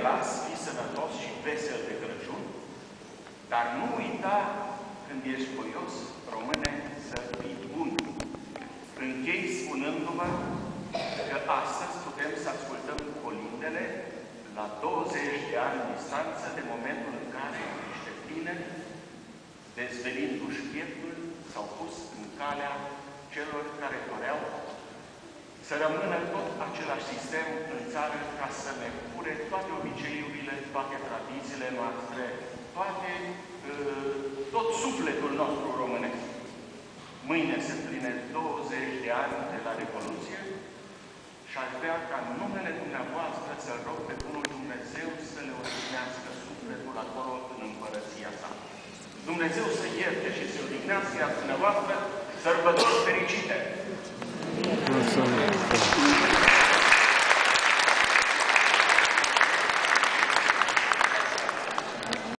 las, fii sănătos și vesel de Crăciun, dar nu uita, când ești voios, române, să fii bun. Închei spunându-vă că astăzi putem să ascultăm colindele la 20 de ani distanță de momentul în care niște tineri, dezvelindu-și pieptul, s-au pus în calea celor care doreau să rămână tot același sistem în țară ca să ne fure toate obiceiurile, toate tradițiile noastre, tot sufletul nostru românesc. Mâine se împlinesc 20 de ani de la Revoluție și aș vrea ca în numele dumneavoastră să-L rog pe Bunul Dumnezeu să le odihnească sufletul acolo în împărăția sa. Dumnezeu să ierte și să odihnească, iar dumneavoastră sărbători fericite!